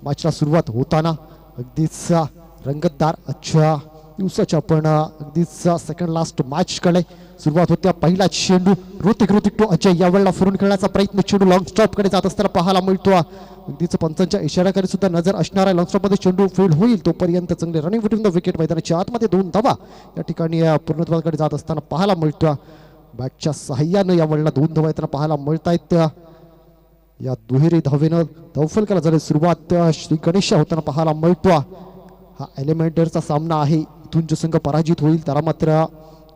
मॅचला सुरुवात होताना अगदीच रंगतदार अच्छा दिवसाच्या आपण अगदीच सेकंड लास्ट मॅच कडे सुरुवात होत्या. पहिला चेंडू ऋतिक टू अजय यावेळेला फिरून खेळण्याचा प्रयत्न, चेंडू लॉंग स्टॉप कडे जात असताना पाहायला मिळतो. अगदीच पंचांच्या इशाऱ्याकडे सुद्धा नजर असणार आहे. लॉंग स्टॉप मध्ये चेंडू फील्ड होईल तोपर्यंत चांगले रनिंग बिटवीन द विकेट, मैदानाच्या आतमध्ये 2 धावा या ठिकाणी पूर्णत्वाकडे जात असताना पाहायला मिळतो. बॅटच्या सहाय्यानं यावेळेला 2 धावा येताना पाहायला मिळत आहेत. या दुहेरी धावेनं धावफलकाला झाली सुरुवात. श्री गणेश होताना पाहायला मिळतो. हा एलिमेंटरचा सामना आहे. इथून जो संघ पराजित होईल त्याला मात्र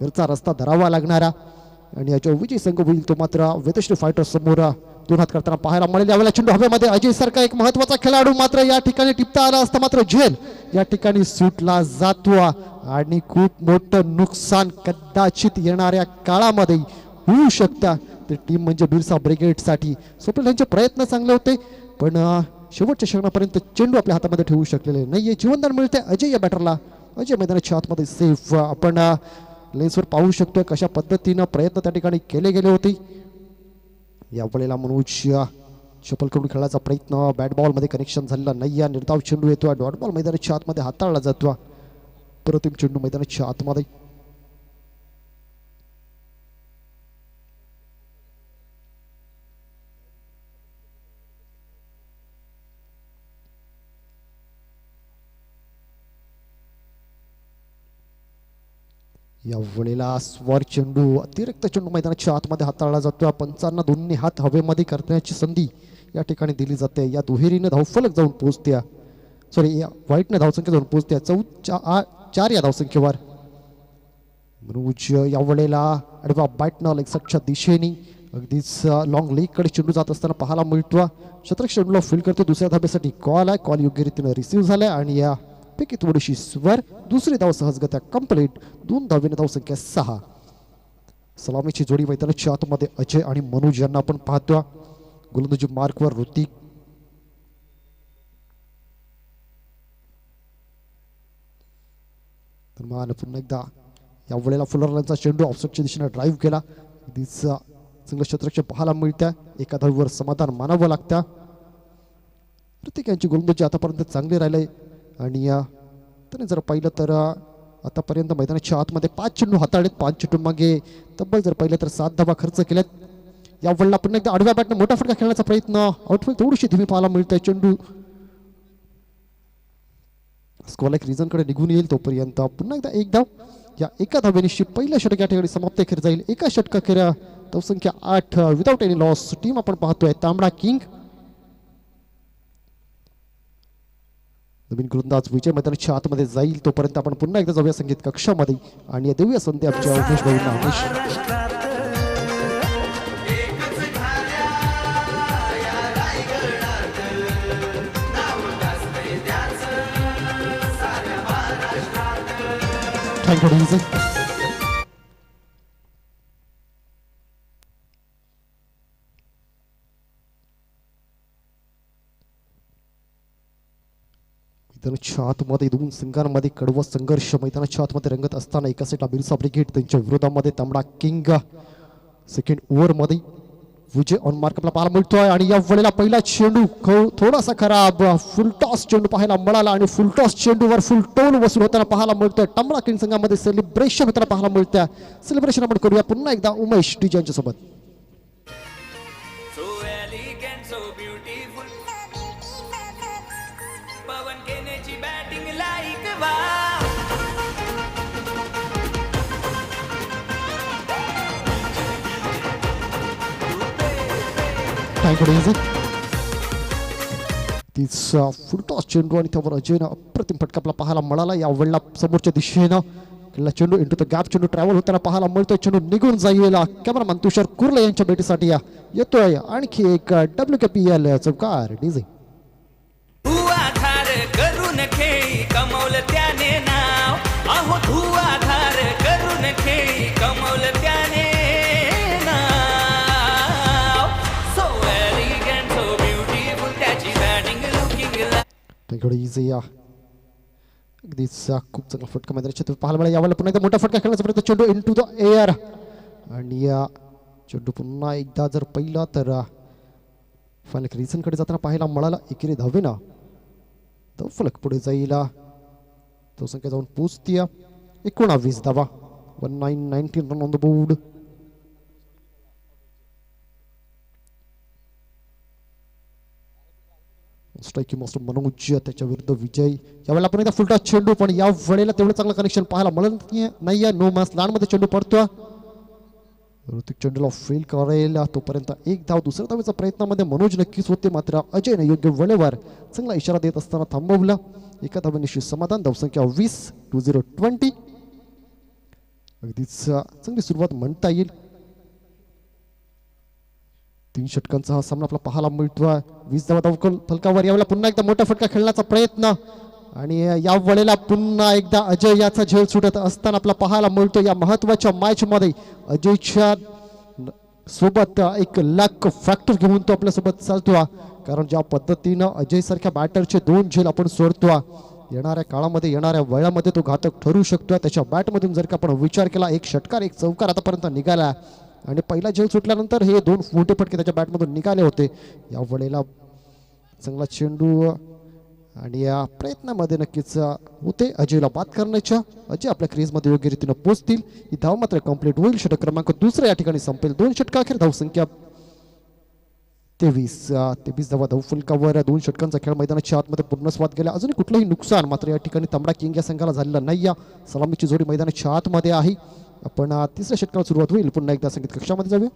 घरचा रस्ता धरावा लागणारा आणि याच्या विजयी संघ होईल तो मात्र वेदश्री फायटर समोर 2 हात करताना पाहायला मिळेल. यावेळेला चेंडू हवेमध्ये अजय सारखा एक महत्वाचा खेळाडू मात्र या ठिकाणी टिपता आला असता मात्र झेल या ठिकाणी सुटला जातो आणि खूप मोठं नुकसान कदाचित येणाऱ्या काळामध्ये होऊ शकतं. ते टीम म्हणजे बिरसा ब्रिगेडसाठी. स्वप्नील यांचे प्रयत्न चांगले होते पण शेवटच्या क्षणापर्यंत चेंडू आपल्या हातामध्ये ठेवू शकलेले नाहीये. जीवनदान मिळते अजय या बॅटरला. अजय मैदानाच्या आतमध्ये सेफ. आपण लेन्सवर पाहू शकतोय कशा पद्धतीनं प्रयत्न त्या ठिकाणी केले गेले होते. यावेळेला मनोज चपल करून खेळायचा प्रयत्न, बॅट बॉल मध्ये कनेक्शन झालेला नाही. निर्धाव चेंडू येतो. डॉट बॉल मैदानाच्या आतमध्ये हाताळला जातो. प्रतिम चेंडू मैदानाच्या आतमध्ये. या वेळेला स्वर चेंडू अतिरिक्त चेंडू मैदानाच्या आतमध्ये हाताळला जातो. पंचांना दोन्ही हात हवेमध्ये करण्याची संधी या ठिकाणी दिली जाते. या दुहेरीनं धावफलक जाऊन पोहोचत्या, सॉरी या व्हाईटनं धावसंख्या जाऊन पोहोचत्या 4 या धावसंख्येवर. मनोज या वेळेला अडवा बॅटनं लेगसटच्या दिशेने अगदीच लॉंग लेग कडे चेंडू जात असताना पाहायला मिळतो. शतक चेंडूला फील्ड करतो. दुसऱ्या धाब्यासाठी कॉल आहे. कॉल योग्य रीतीनं रिसीव्ह झालाय आणि या पैकी थोडीशी स्वर. दुसरी धाव सहजगत्या कंप्लीट. 2 धावेने धावसंख्या 6. सलामीची जोडी मैदानाच्या आतमध्ये अजय आणि मनोज यांना आपण पाहतो. गोलंदाजी मार्कवर ऋतिक. पुन्हा एकदा या वेळेला फुलरचा चेंडू ऑफसाईडच्या दिशेने ड्राईव्ह केला. चांगलं क्षेत्ररक्षण पाहायला मिळत्या. एका धावीवर समाधान मानावं लागतं. ऋतिक यांची गोलंदाजी आतापर्यंत चांगली राहिले आणि त्याने जर पाहिलं तर आतापर्यंत मैदानाच्या आतमध्ये 5 चेंडू हाताळलेत. 5 चेंडू मागे तब्बल जर पाहिलं तर 7 धावा खर्च केल्यात. या वेळेला पुन्हा एकदा आडव्या बॅटने मोठा फटका खेळण्याचा प्रयत्न. आउटफील्ड थोडीशी धीमी पाहायला मिळते. चेंडू स्कॉलाइक रिझन कडे निघून येईल तोपर्यंत पुन्हा एकदा 1 धाव. या एका धावेनिशी पहिल्या षटक या ठिकाणी समाप्त खेळ जाईल. एका षटकाखेर धावसंख्या 8 विदाउट एनी लॉस. टीम आपण पाहतोय तांबडा किंग. नवीन गोलंदाज विजय मैदानाच्या आतमध्ये जाईल तोपर्यंत आपण पुन्हा एकदा जाऊया संगीत कक्षामध्ये आणि देऊया संधी आमच्या उमेश भाईंना. थँक्यू. मैदानाच्या आतमध्ये 2 संघांमध्ये कडवा संघर्ष मैदानाच्या आतमध्ये रंगत असताना एका साईडला बिरसा ब्रिगेड त्यांच्या विरोधामध्ये तांबडा किंग. सेकंड ओव्हरमध्ये विजय ऑन मार्क आपला पाहायला मिळतोय आणि या वेळेला पहिला चेंडू थोडासा खराब. फुल टॉस चेंडू पाहायला मिळाला आणि फुल टॉस चेंडूवर फुल टोल वसूल होताना पाहायला मिळतोय. तांबडा किंग संघामध्ये सेलिब्रेशन होताना पाहायला मिळतंय. सेलिब्रेशन आपण करूया पुन्हा एकदा उमेश डीजे यांच्यासोबत. फुलटॉस चेंडू आणि त्यावर अजयनं अप्रतिम फटका आपला पाहायला मिळाला. या वेळेला समोरच्या दिशेनं चेंडू इंटू द गॅप चेंडू ट्रॅव्हल होताना पाहायला मिळतोय. चेंडू निघून जाईल. कॅमेरामॅन तुषार कुर्ले यांच्या भेटीसाठी येतोय आणखी एक WKPL चौकार. डीजे अगदीच खूप चांगला फटका मैदानाच्या पाहायला मिळाला. यावेळेला पुन्हा एकदा मोठा फटका खेळण्याचा प्रयत्न. चेंडू इनटू द एअर आणि चेंडू पुन्हा एकदा जर पहिला तर फायनल रिझनकडे जाताना पाहायला मिळाला. एकेरी धावेनं तो फलक पुढे जाईल, तो संख्या जाऊन पोचतीय 19 धावा. 1919 run on the board. Striking master Manoj, त्याच्या विरुद्ध विजय. यावेळेला आपण एकदा फुलटा चेंडू, पण या वेळेला तेवढं चांगलं कनेक्शन पाहायला मिळत नाही. नो मास लहान मध्ये चेंडू पडतो. ऋतिक चेंडूला फेल करेल तोपर्यंत एक धाव. दुसऱ्या धावेचा प्रयत्नामध्ये मनोज नक्कीच होते, मात्र अजयने योग्य वेळेवर चांगला इशारा देत असताना थांबवला. एका धावेनिशी समाधान. धावसंख्या 20. 20-20. अगदीच चांगली सुरुवात म्हणता येईल. 3 षटकांचा हा सामना आपला पाहायला मिळतोय. 20 धावा धावकल फलकावर. यावेळेला पुन्हा एकदा मोठा फटका खेळण्याचा प्रयत्न, आणि या वेळेला पुन्हा एकदा अजय याचा झेल सुटत असताना आपला पाहायला मिळतो. या महत्वाच्या मॅच मध्ये अजयच्या सोबत एक लक फॅक्टर घेऊन तो आपल्या सोबत चालतो, कारण ज्या पद्धतीनं अजय सारख्या बॅटरचे 2 झेल आपण सोडतो, येणाऱ्या काळामध्ये येणाऱ्या वेळामध्ये तो घातक ठरू शकतो. त्याच्या बॅटमधून जर का आपण विचार केला, 1 षटकार 1 चौकार आतापर्यंत निघाला, आणि पहिला झेल सुटल्यानंतर हे 2 मोठे फटके त्याच्या बॅटमधून निघाले होते. या वेळेला चांगला चेंडू, आणि या प्रयत्नामध्ये नक्कीच होते अजयला बाद करण्याच्या. अजय आपल्या क्रीजमध्ये योग्य रीतीनं पोहोचतील. ही धाव मात्र कंप्लीट होईल. षटक क्रमांक 2 या ठिकाणी संपेल. 2 षटका अखेर धावसंख्या 23 धावा धावफलकावर. 2 षटकांचा खेळ मैदानाच्या आतमध्ये पूर्णस्वाद गेला. अजूनही कुठलंही नुकसान मात्र या ठिकाणी तांबडा किंग या संघाला झालेलं नाही. सलामीची जोडी मैदानाच्या आतमध्ये आहे. आपण 3ऱ्या षटकाला सुरुवात होईल. पुन्हा एकदा संगीत कक्षामध्ये जाऊया.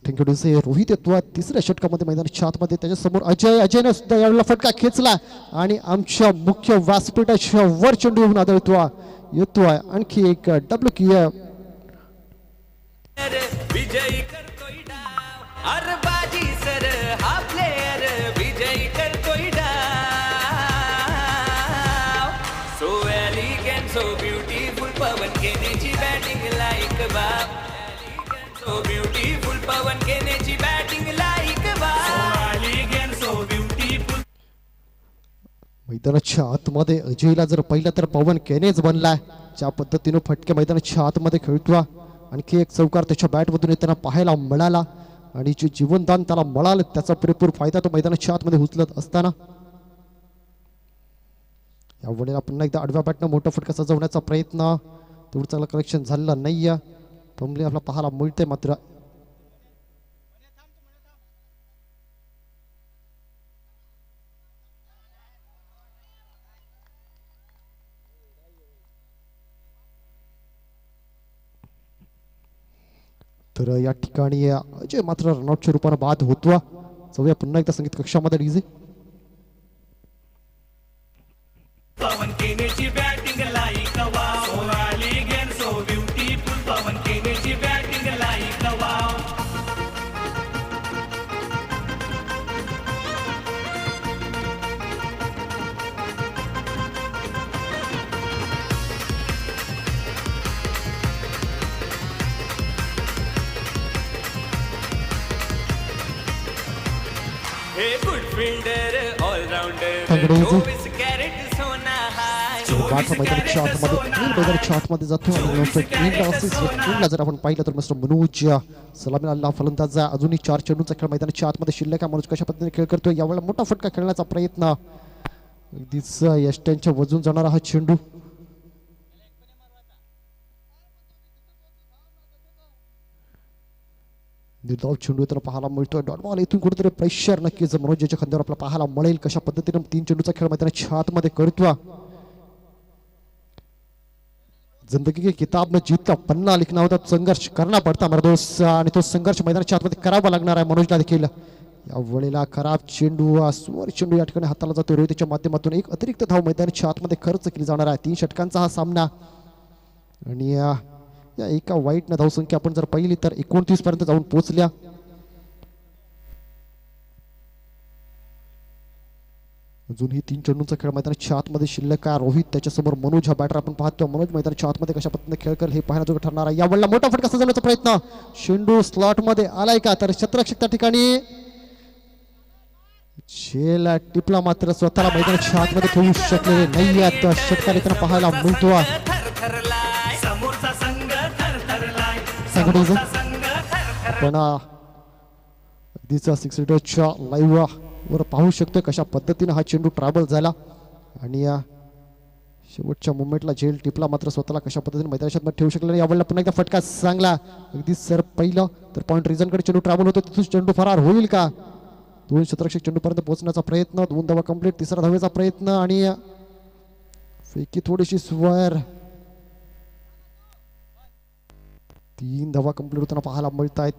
थँक्यू टू से. रोहित येतो 3ऱ्या षटकामध्ये मैदानाच्या आतमध्ये. त्याच्यासमोर अजयने सुद्धा यावेळेला फटका खेचला, आणि आमच्या मुख्य व्यासपीठाच्या वर चेंडू येऊन येतोय आणखी एक डब्ल्यू की. विजयी करतोय डाव, अरबाजी सर हा प्लेयर विजयी करतोय डाव. So elegant so beautiful Pavan केनेची बॅटिंग लाईक बाप. सो ब्युटिफुल पवन केनेची बॅटिंग लाईक बाप. So beautiful. मैदानाच्या आतमध्ये अजयला जर पहिला तर पवन केनेच बनलाय. ज्या पद्धतीनं फटके मैदानाच्या आतमध्ये खेळतोय, आणखी एक चौकार त्याच्या बॅटमधून येताना पाहायला मिळाला, आणि जे जीवनदान त्याला मिळालं त्याचा पुरेपूर फायदा तो मैदानाच्या आतमध्ये उचलत असताना या वेळेला पुन्हा एकदा आडव्या बॅटनं मोठा फटका सजवण्याचा प्रयत्न. तेवढं चांगलं कलेक्शन झालेलं नाही. टोमले आपला पाहायला मिळते मात्र. तर या ठिकाणी अजय मात्र रनआउटच्या रूपाने बाद होतो. जाऊया पुन्हा एकदा संगीत कक्षामध्ये. डीजे पवन केनेची batting like wow. So elegant so beautiful Pavan केनेची बॅटिंग लाईक वाव. हे गुड फिल्डर ऑलराउंडर 24 कॅरेट सोना हाय. मैदानाच्या आतमध्ये जातो, आणि जर आपण पाहिलं तर मिस्टर मनोज सलामी अल्लाह फलंदाज. अजूनही 4 चेंडूचा खेळ मैदानाच्या आतमध्ये शिल्लक आहे. मनोज कशा पद्धतीने खेळ करतोय. यावेळेला मोठा फटका खेळण्याचा प्रयत्न. अगदीच यष्ट्यांच्या वजून जाणारा हा चेंडू. निर्धाव चेंडू तर पाहायला मिळतोय. डॉट बॉल इथून कुठेतरी प्रेशर नक्कीच मनोजच्या खांद्यावर आपल्याला पाहायला मिळेल. कशा पद्धतीने 3 चेंडूचा खेळ मैदानाच्या आतमध्ये करतोय. जिंदगी के किताब में जीत का पन्ना लिखना होता तो संघर्ष करना पडता मेरे दोस्त, आणि तो संघर्ष मैदानाच्या आतमध्ये करावा लागणार आहे मनोजला देखील. या वेळेला खराब चेंडू, स्वर चेंडू या ठिकाणी हाताला जातो. रोहितच्या माध्यमातून एक अतिरिक्त धाव मैदानाच्या आतमध्ये खर्च केली जाणार आहे. 3 षटकांचा हा सामना, आणि या एका वाईटनं धावसंख्या आपण जर पाहिली तर 29 पर्यंत जाऊन पोहोचल्या. अजूनही 3 चेंडूंचा खेळ मैदानाच्या आतमध्ये शिल्लक आहे. रोहित त्याच्यासमोर मनोज हा बॅटर आपण पाहतो. मनोज मैदानाच्या आतमध्ये कशा पद्धतीने खेळ करेल हे पाहण्याजोगं ठरणार आहे. यावेळेला मोठा फटका सजवण्याचा प्रयत्न. चेंडू स्लॉट मध्ये आलाय का, तर क्षेत्ररक्षक त्या ठिकाणी झेल टिपला मात्र स्वतःला मैदानाच्या आतमध्ये ठेवू शकलेले नाही आहेत षटकार येताना पाहायला मिळतो. पण अगदीच सिक्स हिटरच्या लाईव्ह वर पाहू शकतोय कशा पद्धतीने हा चेंडू ट्रॅव्हल झाला आणि शेवटच्या मुवमेंटला झेल टिपला मात्र स्वतःला कशा पद्धतीने मैदानात ठेवू शकले नाही. यावेळेला पुन्हा एकदा फटका चांगला अगदी सर पहिलं तर पॉईंट रिझनकडे चेंडू ट्रॅव्हल होतो तिथून चेंडू फरार होईल का. दोन क्षेत्ररक्षक चेंडूपर्यंत पोहोचण्याचा प्रयत्न, 2 धावा कंप्लीट, तिसरा धावेचा प्रयत्न आणि फेकी थोडीशी स्वर. 3 धावा कंप्लीट होताना पाहायला मिळत आहेत.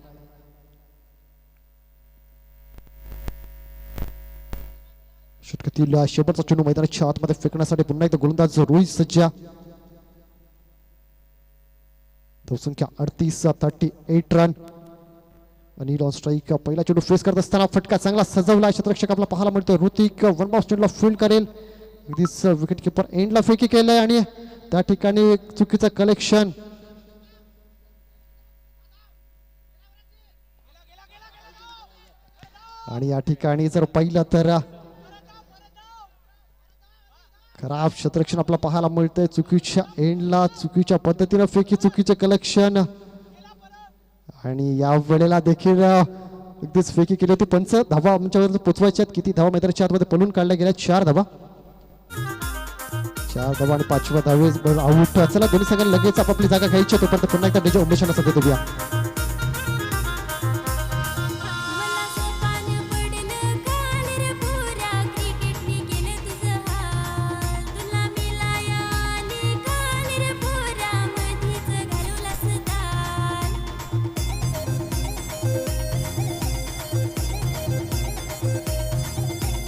षटकातील शेवटचा चेंडू मैदानाच्या आतमध्ये फेकण्यासाठी पुन्हा एकदा गोलंदाज रोहित सज्जा. धावसंख्या 38 रन. अनिल ऑन स्ट्राईक पहिला चेंडू फेस करत असताना फटका चांगला सजवला क्षेत्ररक्षक आपला पाहायला मिळतो. ऋतिक वन बाउंस चेंडूला फील्ड करेल. अगदीच विकेट किपर एंडला फेकी केलंय आणि त्या ठिकाणी चुकीचं कलेक्शन. आणि या ठिकाणी जर पाहिलं तर खराब क्षेत्ररक्षण आपल्याला पाहायला मिळतंय. चुकीच्या एंडला चुकीच्या पद्धतीनं फेकी, चुकीचे कलेक्शन आणि या वेळेला देखील अगदीच फेकी केली होती. पंच धावा आमच्यावर पोचवायच्यात. किती धावा मैदानाच्या आतमध्ये पळून काढल्या गेल्या? 4 धावा. 4 धावा आणि 5व्या धावे आऊट. चला दोन्ही संघांना लगेच आपापली जागा घ्यायची. तोपर्यंत पुन्हा एकदा डीजे उमेशाला सध्या देऊया.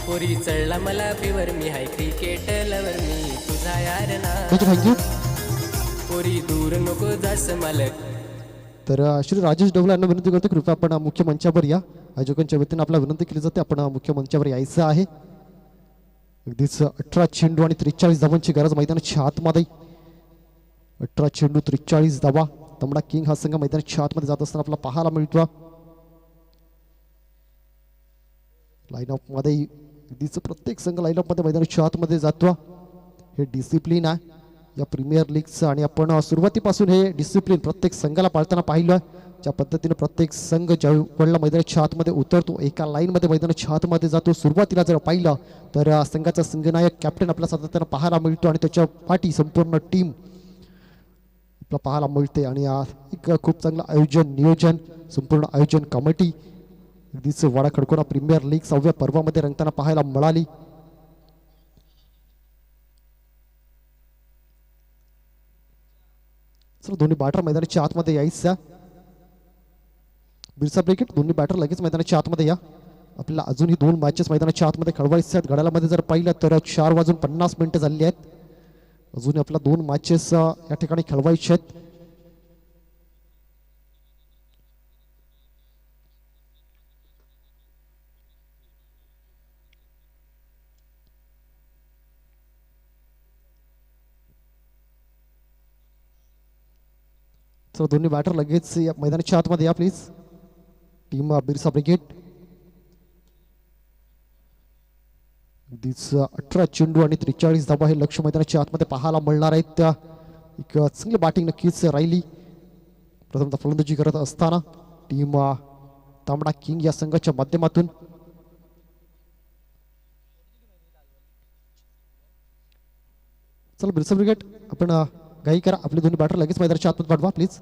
पोरी चढला मला फेवर मी हाय क्रिकेट लवर मी तुझा यार ना. थँक्यू. पोरी दूर नको जास मालक. तर श्री राजेश डोगला यांना विनंती करतो कृपया आपण मुख्य मंचावर या. आयोजकांच्या वतीने आपल्याला विनंती केली जाते आपण मुख्य मंचावर यायचं आहे. अगदीच 18 चेंडू आणि 43 धावांची गरज मैदानाच्या आतमध्ये. 18 चेंडू 43 धावा. तांबडा किंग हा संघ मैदानाच्या आतमध्ये जात असताना आपल्याला पाहायला मिळतो. लाईनअप मध्ये अगदीच प्रत्येक संघ लाईनअप मध्ये मैदानाच्या आतमध्ये जातो. हे डिसिप्लिन आहे या प्रीमियर लीगचं आणि आपण सुरुवातीपासून हे डिसिप्लिन प्रत्येक संघाला पाळताना पाहिलं. ज्या पद्धतीने प्रत्येक संघ ज्या वेळेला मैदानाच्या आतमध्ये उतरतो एका लाईनमध्ये मैदानाच्या आतमध्ये जातो. सुरुवातीला जर पाहिलं तर संघाचा संघनायक कॅप्टन आपल्या सातत्यानं पाहायला मिळतो आणि त्याच्या पाठी संपूर्ण टीम आपल्याला पाहायला मिळते आणि एक खूप चांगलं आयोजन नियोजन संपूर्ण आयोजन कमिटी अगदीच वाडा खडकोना प्रीमियर लीग 6व्या पर्वामध्ये रंगताना पाहायला मिळाली. दोन्ही बॅटर मैदानाच्या आतमध्ये यायचा. बिरसा ब्रिगेड दोन्ही बॅटर लगेच मैदानाच्या आतमध्ये या. आपल्याला अजूनही 2 मॅचेस मैदानाच्या आतमध्ये खेळवायचे आहेत. घड्याळामध्ये जर पाहिलं तर 4:50 झालेली आहेत. अजूनही आपल्याला 2 मॅचेस या ठिकाणी खेळवायचे आहेत. तर दोन्ही बॅटर लगेच या मैदानाच्या आतमध्ये या प्लीज. Team Birsa brigade. अगदीच 18 चेंडू आणि 43 धावा हे लक्ष मैदानाच्या आतमध्ये पाहायला मिळणार आहेत. एक चांगली बॅटिंग नक्कीच राहिली. प्रथमतः फलंदाजी करत असताना टीम तांबडा किंग या संघाच्या माध्यमातून चला बिरसा ब्रिगेड आपण घाई करा. आपले दोन्ही बॅटर लगेच मैदानाच्या आतमध्ये पाठवा प्लीज.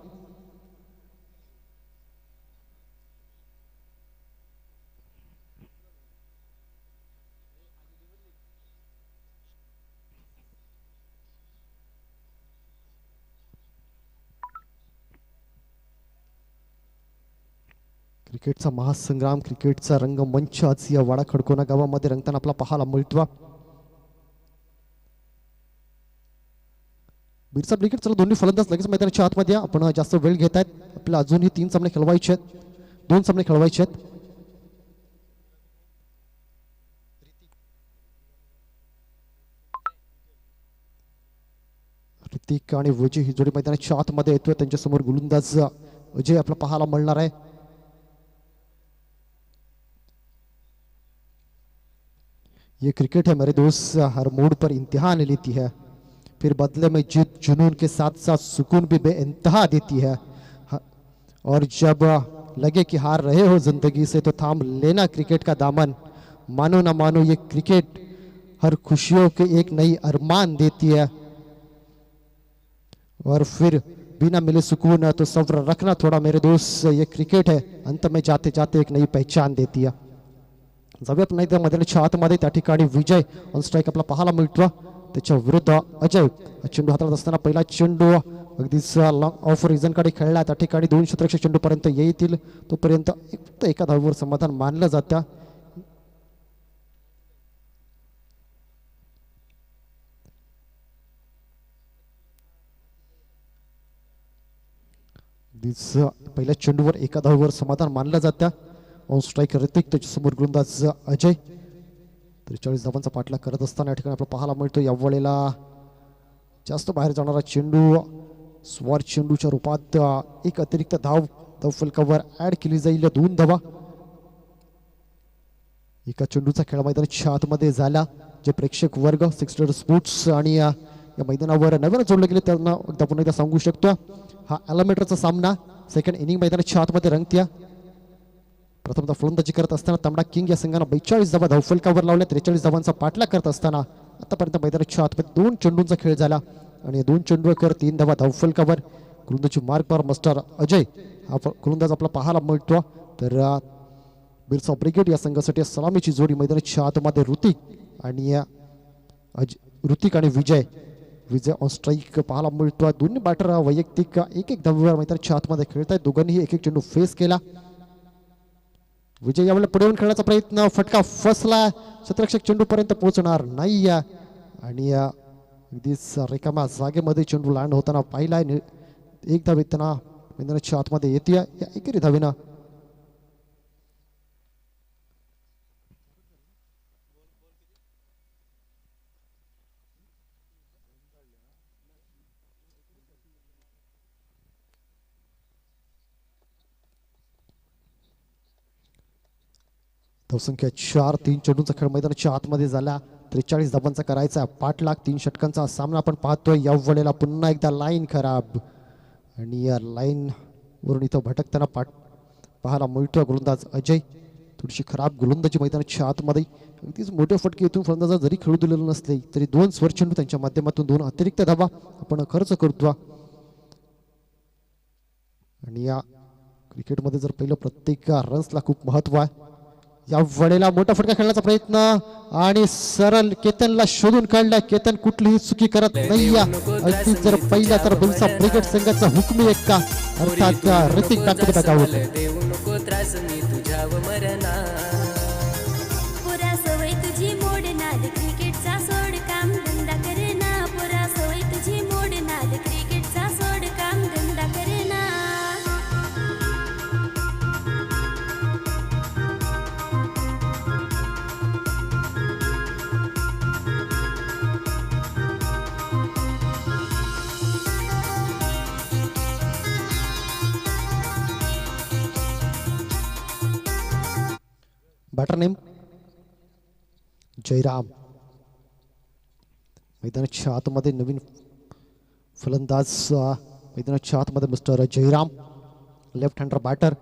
क्रिकेटचा महासंग्राम क्रिकेटचा रंगमंच आज या वाडा खडकोना गावामध्ये रंगताना आपला पाहायला मिळतो. बिरसा ब्रिगेड चला दोन्ही फलंदाज लगेच मैदानाच्या आतमध्ये या. आपण जास्त वेळ घेत आहेत. आपल्याला अजूनही 3 सामने खेळवायचे आहेत. 2 सामने खेळवायचे आहेत. ऋतिक आणि विजय ही जोडी मैदानाच्या आतमध्ये येतोय. त्यांच्यासमोर गोलंदाज अजय आपल्याला पाहायला मिळणार आहे. ये क्रिकेट है मेरे दोस्त, हर मोड़ पर इम्तिहान लेती है, फिर बदले में जीत जुनून के साथ साथ सुकून भी बेइंतहा देती है। और जब लगे कि हार रहे हो जिंदगी से तो थाम लेना क्रिकेट का दामन। मानो ना मानो ये क्रिकेट हर खुशियों के एक नई अरमान देती है। और फिर बिना मिले सुकून तो सब्र रखना थोड़ा मेरे दोस्त, ये क्रिकेट है अंत में जाते जाते एक नई पहचान देती आहे. जाऊयात नाही तर मधल्या आतमध्ये त्या ठिकाणी विजय ऑन स्ट्राईक आपला पाहायला मिळतो. त्याच्या विरुद्ध अजय चेंडू हातात असताना पहिला चेंडू अगदीच लॉंग ऑफ रिझनकडे खेळला. त्या ठिकाणी 2 क्षेत्ररक्षक चेंडूपर्यंत येतील तोपर्यंत फक्त एका धावेवर समाधान मानलं जातं. पहिल्या चेंडूवर एका धावेवर समाधान मानलं जातं. ऑन स्ट्राईक ऋतिक, त्याच्यासमोर गोलंदाज अजय. 43 धावांचा पाठलाग करत असताना या ठिकाणी आपल्याला पाहायला मिळतो या वेळेला जास्त बाहेर जाणारा चेंडू स्वार चेंडूच्या रूपात एक अतिरिक्त धाव फलकावर ऍड केली जाईल. 2 धावा एका चेंडूचा खेळ मैदानाच्या आतमध्ये झाला. जे प्रेक्षक वर्ग सिक्स्टर स्पोर्ट्स आणि या मैदानावर नव्यानं जोडले गेले त्यांना एकदा पुन्हा एकदा सांगू शकतो, हा एलिमिनेटरचा सामना सेकंड इनिंग मैदानाच्या आतमध्ये रंगत्या. प्रथमतः फलंदाजी करत असताना तांबडा किंग या संघानं 42 धावा धावफलकावर लावल्या. 43 धावांचा पाठलाग करत असताना आतापर्यंत मैदानाच्या आतमध्ये 2 चेंडूंचा खेळ झाला आणि 2 चेंडूवर 3 धावा धावफलकावर. गोलंदाजी मार्कवर मास्टर अजय हा गोलंदाज आपला पाहायला मिळतो. तर बिरसा ब्रिगेड या संघासाठी सलामीची जोडी मैदानाच्या आतमध्ये ऋतिक आणि विजय ऑन स्ट्राईक पाहायला मिळतो. दोन्ही बॅटर वैयक्तिक एक धावेवर मैदानाच्या आतमध्ये खेळत आहेत. दोघांनीही एक चेंडू फेस केला. विजय यावेळेला पुढे येऊन खेळण्याचा प्रयत्न, फटका फसला. क्षेत्ररक्षक चेंडूपर्यंत पोहोचणार नाही आणि अगदीच रिकाम्या जागेमध्ये चेंडू लँड होताना पाहिलाय. एक धाव येताना मैदानाच्या आतमध्ये येते या एकेरी धावेनं. धावसंख्या 4, 3 चेंडूंचा खेळ मैदानाच्या आतमध्ये झाला. 43 धावांचा करायचा पाठलाग. 3 षटकांचा सामना आपण पाहतोय. या वेळेला पुन्हा एकदा लाईन खराब आणि या लाईन वरून इथं भटकताना पाहायला मिळतोय गोलंदाज अजय. थोडीशी खराब गोलंदाजी मैदानाच्या आतमध्ये. अगदीच मोठे फटके येथून फलंदाज जरी खेळू दिलेलं नसले तरी 2 स्वर चेंडू त्यांच्या माध्यमातून 2 अतिरिक्त धावा आपण खर्च करतो. आणि या क्रिकेटमध्ये जर पहिलं प्रत्येक रन्सला खूप महत्व आहे. या वेळेला मोठा फटका खेळण्याचा प्रयत्न आणि सरळ केतनला शोधून काढला. केतन कुठलीही चुकी करत नाही. अगदी जर पहिला तर बिरसा ब्रिगेड संघाचा हुकमी एक्का अर्थात ऋतिक बॅकआउट. Batter name Jayram. मैदानाच्या आतमध्ये नवीन फलंदाज मैदानाच्या आतमध्ये mister Jayram, left hander batter.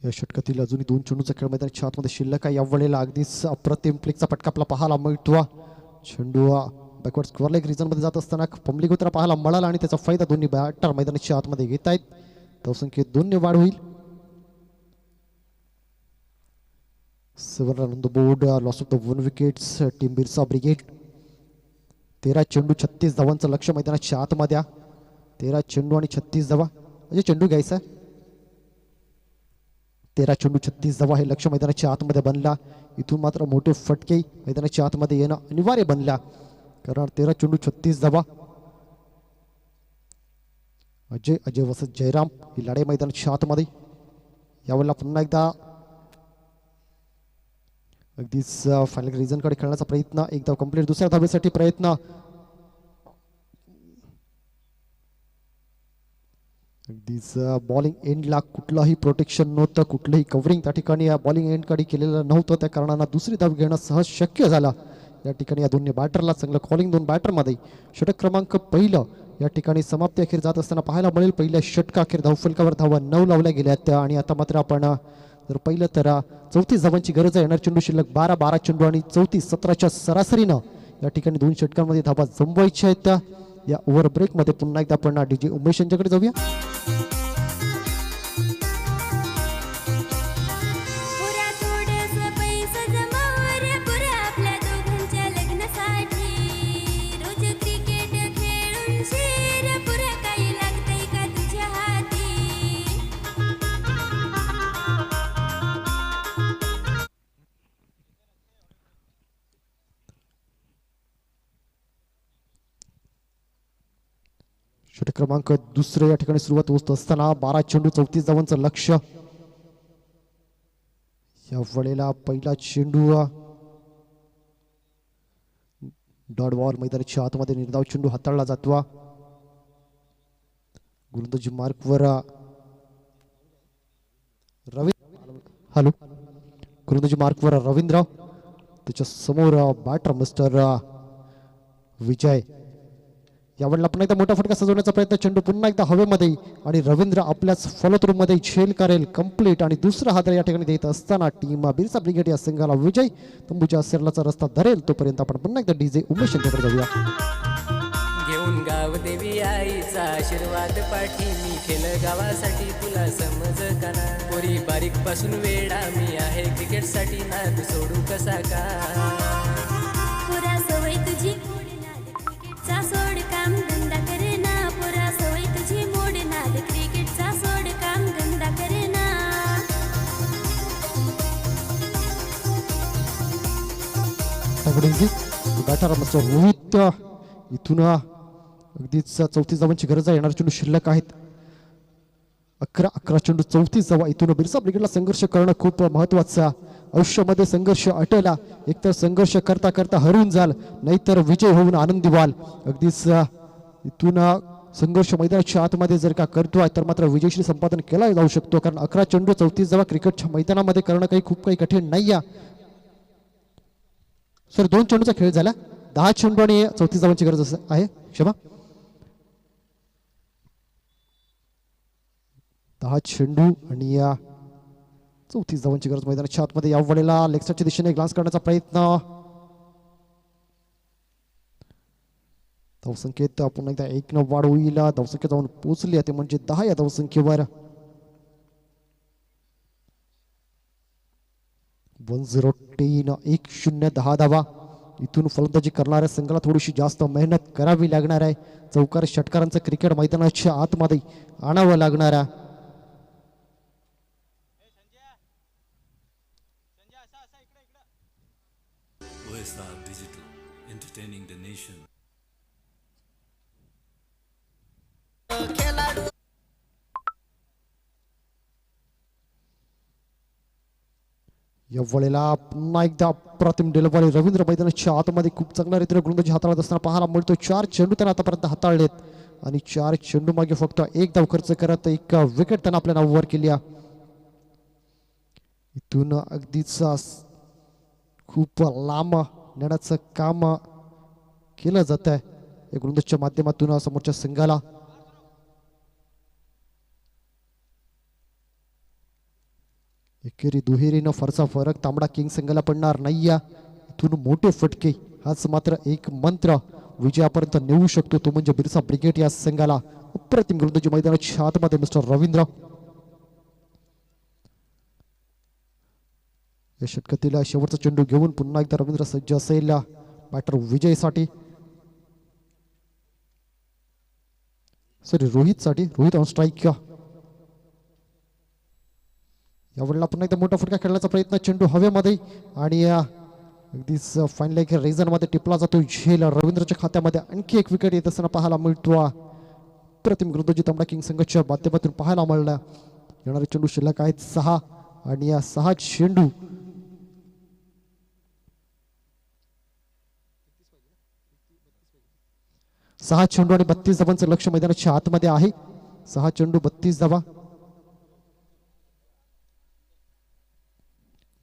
या षटकातील अजूनही 2 चेंडूचा खेळ मैदानाच्या आतमध्ये शिल्लक आहे. या वेळेला अगदीच अप्रतिम फ्लिकचा फटका आपला पाहायला मिळतो. चेंडू बॅकवर्ड स्क्वेअर लेग रिजन मध्ये जात असताना पंबली गोत्रा पाहायला मिळाला आणि त्याचा फायदा दोन्ही बॅटर मैदानाच्या आतमध्ये घेत आहेत. धावसंख्येत 2 वाढ होईल. 7 run on the board. Loss of the 1 wickets team Birsa brigade. 13 चेंडू 36 धावांचं लक्ष मैदानाच्या आतमध्ये. 13 चेंडू आणि 36 धावा म्हणजे चेंडू घ्यायचा. 13 चेंडू 36 धावा हे लक्ष मैदानाच्या आतमध्ये बनला. इथून मात्र मोठे फटके मैदानाच्या आतमध्ये येणं अनिवार्य बनला कारण 13 चेंडू 36 धावा. अजय वसंत जयराम ही लढाई मैदानाच्या आतमध्ये. यावेळेला पुन्हा एकदा अगदीच फायनल रिझनकडे खेळण्याचा प्रयत्न. एक धाव कंप्लीट. दुसऱ्या धावेसाठी प्रयत्न. अगदीच बॉलिंग एंडला कुठलाही प्रोटेक्शन नव्हतं, कुठलंही कव्हरिंग त्या ठिकाणी या बॉलिंग एंडकडे केलेलं नव्हतं. त्या कारणानं दुसरी धाव घेणं सहज शक्य झालं. या ठिकाणी या दोन्ही बॅटरला चांगलं कॉलिंग, दोन बॅटरमध्ये षटक क्रमांक पहिलं या ठिकाणी समाप्ती अखेर जात असताना पाहायला मिळेल. पहिल्या षटका अखेर धावफलकावर धावा 9 लावल्या गेल्यात आणि आता मात्र आपण जर पाहिलं तर 34 धावांची गरज आहे. येणार चेंडू शिल्लक 12 चेंडू आणि 34-17च्या सरासरीनं या ठिकाणी दोन षटकांमध्ये धावा जमवायच्या आहेत. या ओव्हर ब्रेकमध्ये पुन्हा एकदा आपण DJ उमेश यांच्याकडे जाऊया. षटक क्रमांक दुसरे या ठिकाणी सुरुवात होत असताना 12 चेंडू 34 धावांचं लक्ष्य. या वेळेला पहिला चेंडू डॉट बॉल मैदानाच्या आतमध्ये निर्धाव चेंडू हाताळला जातो. गोलंदाजी मार्कवर गोलंदाजी मार्कवर रवींद्र, त्याच्या समोर बॅटर मिस्टर विजय. यावेळेला पुन्हा एकदा मोठा फटका सजवण्याचा प्रयत्न, चेंडू पुन्हा एकदा हवेमध्ये आणि रवींद्र आपल्याच फॉलो थ्रू मध्ये झेल करेल कंप्लीट. आणि दुसरा हादर या ठिकाणी देत असताना टीम बिरसा ब्रिगेड या संघाला विजय तंबूच्या सेरलाचा रस्ता धरेल. तोपर्यंत आपण पुन्हा एकदा DJ उमेश यांच्याकडे जाऊया. घेऊन गाव देवी आईचा आशीर्वाद पाठी, मी केलं गावासाठी तुला समज काना. पोरी बारीक पासून वेडा मी आहे क्रिकेटसाठी, नाद सोडू कसा का. पुरा सवय तुझी क्रिकेटचा सोड काम धंदा करे ना. पुरा सवय तुझी मोड नाद क्रिकेटचा सोड काम धंदा करे ना. बॅटर रोहित इथून अगदीच 34 धावांची गरज आहे. येणार चेंडू शिल्लक आहेत 11 चेंडू 34 धावा. इथून बिरसा ब्रिगेडला संघर्ष करणं खूप महत्वाचं. आयुष्यामध्ये संघर्ष अटला, एकतर संघर्ष करता करता हरून जाल, नाहीतर विजय होऊन आनंदी व्हाल. अगदीच इथून संघर्ष मैदानाच्या आतमध्ये जर का करतोय तर मात्र विजयश्री संपादन केला जाऊ शकतो. कारण 11 चेंडू 34 धावा क्रिकेटच्या मैदानामध्ये करणं खूप काही कठीण नाही आहे. सर 2 चेंडूचा खेळ झाला, 10 चेंडू आणि 34 धावांची गरज आहे. क्षमा, 10 चेंडू आणि 34 धावांची गरज मैदानाच्या आतमध्ये. या वेळेला लेगसाईडच्या दिशेने ग्लान्स करण्याचा प्रयत्न, धावसंख्येत पुन्हा एकदा 1 वाढ होईल. धावसंख्या जाऊन पोहोचली ते म्हणजे 10 या धावसंख्येवर. 1-0 1-0 10 धावा. इथून फलंदाजी करणाऱ्या संघाला थोडीशी जास्त मेहनत करावी लागणार आहे. चौकार षटकारांचं क्रिकेट मैदानाच्या आतमध्ये आणावं लागणार आहे. OSR Digital, entertaining the nation. या वेळेला पुन्हा एकदा अप्रतिम डिलिव्हरी. रवींद्र मैदानाच्या आतमध्ये खूप चांगल्या रीतीने गोलंदाजी हाताळत असताना पाहायला मिळतो. 4 चेंडू त्यांना आतापर्यंत हाताळलेत आणि 4 चेंडू मागे फक्त 1 धाव खर्च करत 1 विकेट त्यांना आपल्या नावावर केली. इथून अगदीच खूप लांब नेण्याचं काम केलं जात आहे या गोलंदाजीच्या माध्यमातून समोरच्या संघाला. एकेरी दुहेरीनं फारसा फरक तांबडा किंग संघाला पडणार नाही. इथून मोठे फटके हाच मात्र एक मंत्र विजयापर्यंत नेऊ शकतो, तो म्हणजे बिरसा ब्रिगेड या संघाला. अप्रतिम गोलंदाजी मैदानाच्या आतमध्ये मिस्टर रवींद्र. या षटकातील शेवटचा चेंडू घेऊन पुन्हा एकदा रवींद्र सज्ज असेल बॅटर विजयसाठी, रोहितसाठी. Rohit on strike. यावेळेला पुन्हा एकदा मोठा फटका खेळण्याचा प्रयत्न, चेंडू हवेमध्ये आणि अगदीच फायनल एक रेझनमध्ये टिपला जातो झेल. रवींद्रच्या खात्यामध्ये आणखी एक विकेट येत असताना पाहायला मिळतो. प्रतिम गोलंदाजी तांबडा किंग संघाच्या माध्यमातून पाहायला मिळाला. येणारे चेंडू शिल्लक आहेत 6 आणि या 6 चेंडू आणि 32 धावांचं लक्ष मैदानाच्या आतमध्ये आहे. 6 चेंडू 32 धावा.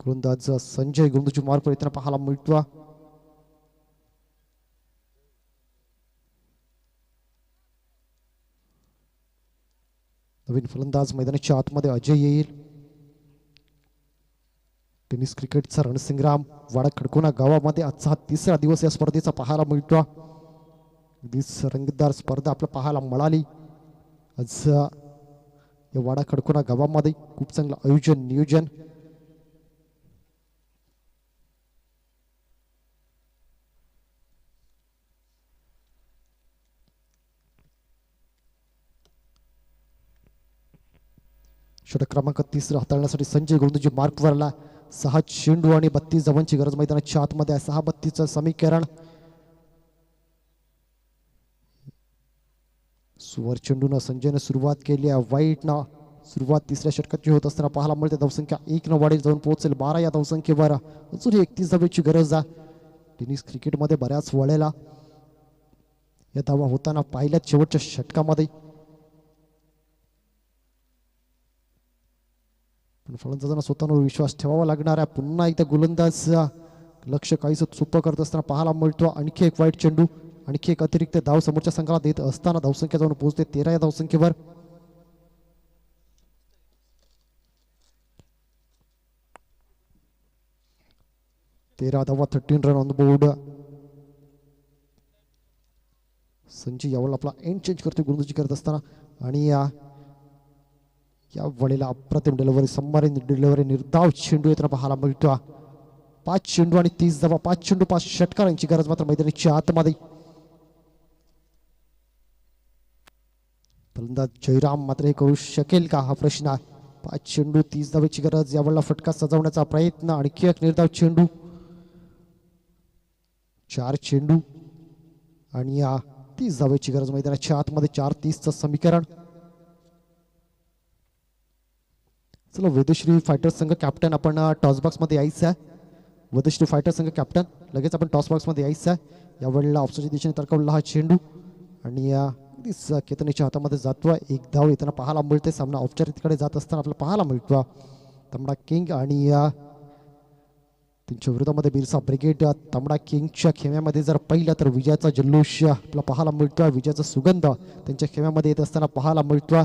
गोलंदाज संजय गोलंदाजी मार्ग येताना पाहायला मिळतो. नवीन फलंदाज मैदानाच्या आतमध्ये अजय येईल. टेनिस क्रिकेटचा रणसंग्राम वाडा खडकोना गावामध्ये आजचा हा 3रा दिवस या स्पर्धेचा पाहायला मिळतो. अगदीच रंगतदार स्पर्धा आपल्याला पाहायला मिळाली आज या वाडा खडकोना गावामध्ये. खूप चांगलं आयोजन नियोजन. षटक क्रमांक 3 हाताळण्यासाठी संजय गोलंदाजी मार्कवर आला. 6 चेंडू आणि 32 धावांची गरज मैदानाच्या आतमध्ये आहे. 6-32चं समीकरण. सुवर चेंडूनं संजयनं सुरुवात केली आहे. वाईटनं सुरुवात 3ऱ्या षटकाची होत असताना पाहायला मिळते. धावसंख्या 1 वाढील जाऊन पोहोचेल 12 या धावसंख्येवर. अजूनही 31 धावेची गरज आहे. टेनिस क्रिकेटमध्ये बऱ्याच वेळेला या धावा होताना पाहिल्यात शेवटच्या षटकामध्ये. पण फलंदाजांना स्वतःवर विश्वास ठेवावा लागणार आहे. पुन्हा एकदा गोलंदाज लक्ष काहीसं चुप्प करत असताना पाहायला मिळतो. आणखी एक वाईट चेंडू. आणखी एक अतिरिक्त धाव समोरच्या संघाला देत असताना धावसंख्या जाऊन पोहोचते 13 या धावसंख्येवर. तेरा धावा 13 run on the board. Sanjay यावेळेला आपला एंड चेंज करतो गोलंदाजी करत असताना. आणि या वेळेला अप्रतिम डिलिव्हरी सबमरीन डिलिव्हरी निर्धाव चेंडू येताना पाहायला मिळतो. 5 चेंडू आणि 30 धावा. 5 चेंडू 5 षटकारांची गरज मात्र मैदानाच्या आतमध्ये. फलंदाज जयराम मात्र हे करू शकेल का हा प्रश्न आहे. 5 चेंडू 30 धावेची गरज. यावेळेला फटका सजवण्याचा प्रयत्न. आणखी एक निर्धाव चेंडू. 4 चेंडू आणि या 30 धावेची गरज मैदानाच्या आतमध्ये. 4-30चं समीकरण. चला वेदश्री फायटर संघ कॅप्टन आपण टॉस बॉक्समध्ये यायचं आहे. वेदश्री फायटर संघ कॅप्टन लगेच आपण टॉस बॉक्समध्ये यायचं आहे. यावेळेला ऑफसाईडच्या दिशेने तरकवलेला हा चेंडू आणि अगदीच केतनीच्या हातामध्ये जातोय. 1 धाव येताना पाहायला मिळते. सामना औपचारिकतेकडे जात असताना आपल्याला पाहायला मिळतो. तांबडा किंग आणि त्यांच्या विरोधामध्ये बिरसा ब्रिगेड. तांबडा किंगच्या खेम्यामध्ये जर पाहिलं तर विजयाचा जल्लोष आपल्याला पाहायला मिळतोय. विजयाचा सुगंध त्यांच्या खेम्यामध्ये येत असताना पाहायला मिळतोय.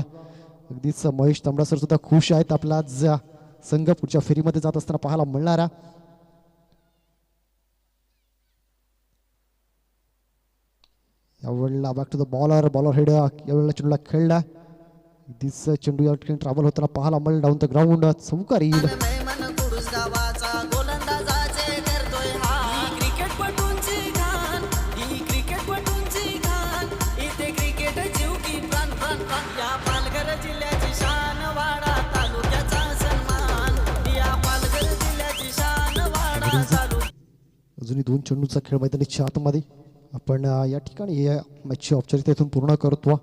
अगदीच महेश तांबडा सर सुद्धा खुश आहेत. आपला आज संघ पुढच्या फेरीमध्ये जात असताना पाहायला मिळणारा. यावेळेला back to the bowler head यावेळेला चेंडूला खेळला. अगदीच चेंडू या ठिकाणी ट्रॅव्हल होताना पाहायला मिळेल. डाऊन द ग्राउंड चौकार येईल. अजूनही 2 चेंडूचा खेळ मैदानाच्या आतमध्ये. आपण या ठिकाणी या मॅचची औपचारिकता इथून पूर्ण करतो.